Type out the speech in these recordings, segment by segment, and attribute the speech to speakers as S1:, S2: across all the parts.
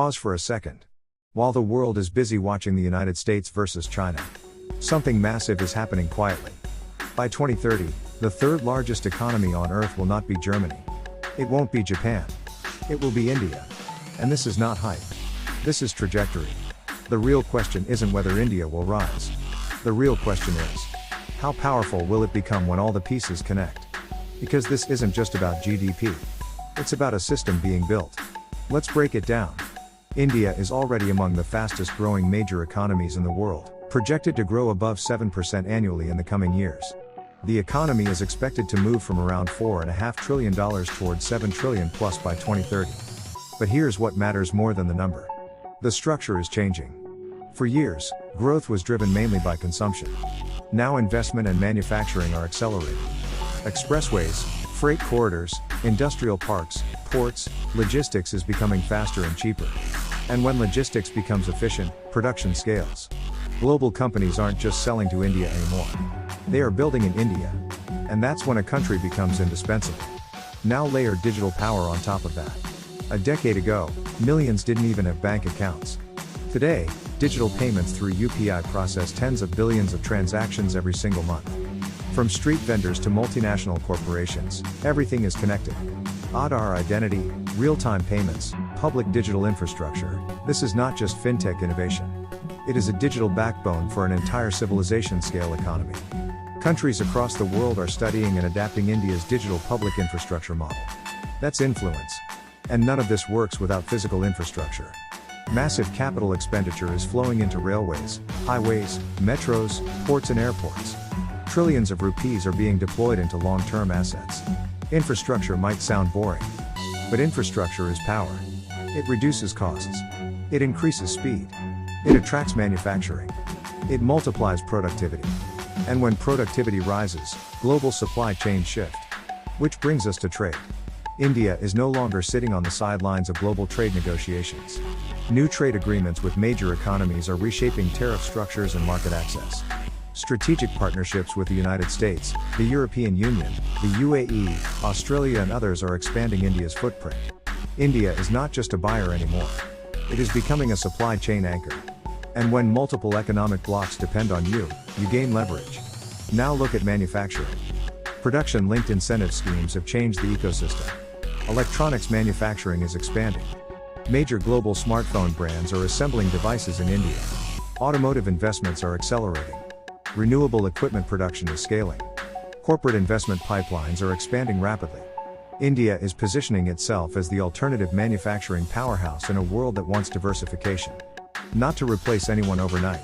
S1: Pause for a second. While the world is busy watching the United States versus China, something massive is happening quietly. By 2030, the third largest economy on Earth will not be Germany. It won't be Japan. It will be India. And this is not hype. This is trajectory. The real question isn't whether India will rise. The real question is, how powerful will it become when all the pieces connect? Because this isn't just about GDP. It's about a system being built. Let's break it down. India is already among the fastest growing major economies in the world, projected to grow above 7% annually in the coming years. The economy is expected to move from around $4.5 trillion towards $7 trillion plus by 2030. But here's what matters more than the number. The structure is changing. For years, growth was driven mainly by consumption. Now investment and manufacturing are accelerating. Expressways, freight corridors, industrial parks, ports, logistics is becoming faster and cheaper. And when logistics becomes efficient, production scales. Global companies aren't just selling to India anymore. They are building in India. And that's when a country becomes indispensable. Now layer digital power on top of that. A decade ago, millions didn't even have bank accounts. Today, digital payments through UPI process tens of billions of transactions every single month. From street vendors to multinational corporations, everything is connected. Aadhaar identity, real-time payments, public digital infrastructure, this is not just fintech innovation. It is a digital backbone for an entire civilization-scale economy. Countries across the world are studying and adapting India's digital public infrastructure model. That's influence. And none of this works without physical infrastructure. Massive capital expenditure is flowing into railways, highways, metros, ports and airports. Trillions of rupees are being deployed into long-term assets. Infrastructure might sound boring. But infrastructure is power. It reduces costs. It increases speed. It attracts manufacturing. It multiplies productivity. And when productivity rises, global supply chains shift. Which brings us to trade. India is no longer sitting on the sidelines of global trade negotiations. New trade agreements with major economies are reshaping tariff structures and market access. Strategic partnerships with the United States, the European Union, the UAE, Australia and others are expanding India's footprint. India is not just a buyer anymore. It is becoming a supply chain anchor. And when multiple economic blocks depend on you, you gain leverage. Now look at manufacturing. Production-linked incentive schemes have changed the ecosystem. Electronics manufacturing is expanding. Major global smartphone brands are assembling devices in India. Automotive investments are accelerating. Renewable equipment production is scaling. Corporate investment pipelines are expanding rapidly. India is positioning itself as the alternative manufacturing powerhouse in a world that wants diversification. Not to replace anyone overnight,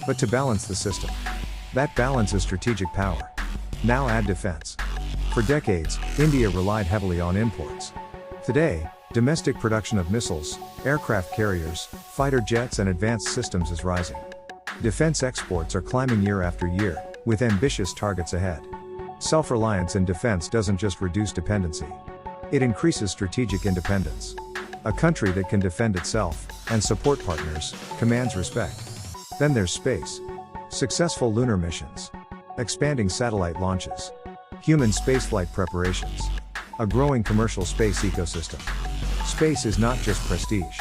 S1: but to balance the system. That balance is strategic power. Now add defense. For decades, India relied heavily on imports. Today, domestic production of missiles, aircraft carriers, fighter jets and advanced systems is rising. Defense exports are climbing year after year, with ambitious targets ahead. Self-reliance in defense doesn't just reduce dependency. It increases strategic independence. A country that can defend itself, and support partners, commands respect. Then there's space. Successful lunar missions. Expanding satellite launches. Human spaceflight preparations. A growing commercial space ecosystem. Space is not just prestige.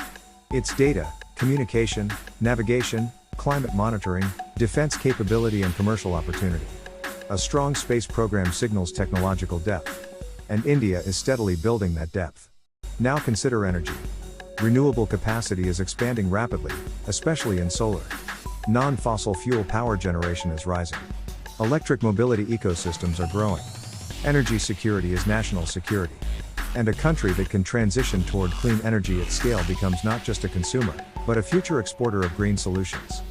S1: It's data, communication, navigation, climate monitoring, defense capability and commercial opportunity. A strong space program signals technological depth. And India is steadily building that depth. Now consider energy. Renewable capacity is expanding rapidly, especially in solar. Non-fossil fuel power generation is rising. Electric mobility ecosystems are growing. Energy security is national security. And a country that can transition toward clean energy at scale becomes not just a consumer, but a future exporter of green solutions.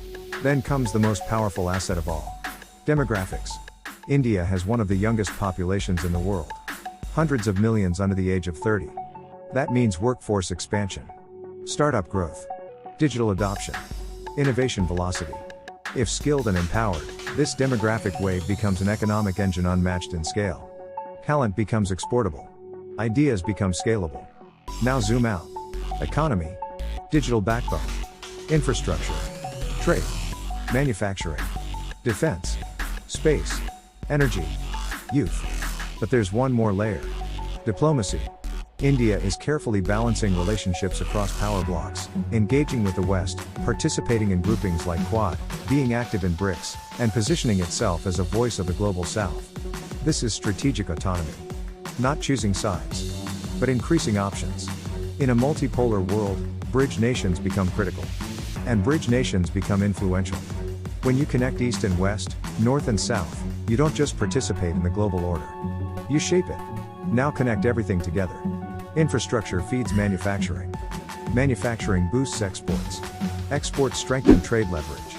S1: Then comes the most powerful asset of all. Demographics. India has one of the youngest populations in the world. Hundreds of millions under the age of 30. That means workforce expansion. Startup growth. Digital adoption. Innovation velocity. If skilled and empowered, this demographic wave becomes an economic engine unmatched in scale. Talent becomes exportable. Ideas become scalable. Now zoom out. Economy. Digital backbone. Infrastructure. Trade. Manufacturing. Defense. Space. Energy. Youth. But there's one more layer. Diplomacy. India is carefully balancing relationships across power blocks, engaging with the West, participating in groupings like Quad, being active in BRICS, and positioning itself as a voice of the global South. This is strategic autonomy. Not choosing sides, but increasing options. In a multipolar world, bridge nations become critical. And bridge nations become influential. When you connect East and West, North and South, you don't just participate in the global order. You shape it. Now connect everything together. Infrastructure feeds manufacturing. Manufacturing boosts exports. Exports strengthen trade leverage.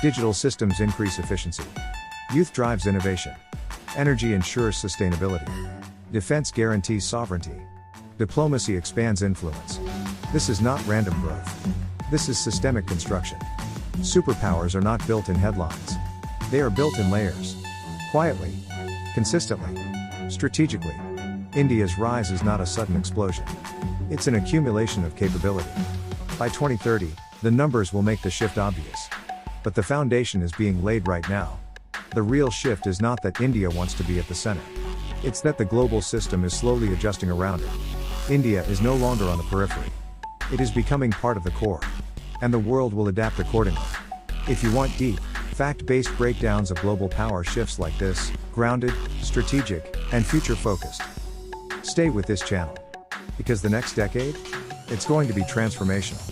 S1: Digital systems increase efficiency. Youth drives innovation. Energy ensures sustainability. Defense guarantees sovereignty. Diplomacy expands influence. This is not random growth. This is systemic construction. Superpowers are not built in headlines. They are built in layers. Quietly. Consistently. Strategically. India's rise is not a sudden explosion. It's an accumulation of capability. By 2030, the numbers will make the shift obvious. But the foundation is being laid right now. The real shift is not that India wants to be at the center. It's that the global system is slowly adjusting around it. India is no longer on the periphery. It is becoming part of the core. And the world will adapt accordingly. If you want deep, fact-based breakdowns of global power shifts like this, grounded, strategic, and future-focused, stay with this channel. Because the next decade, it's going to be transformational.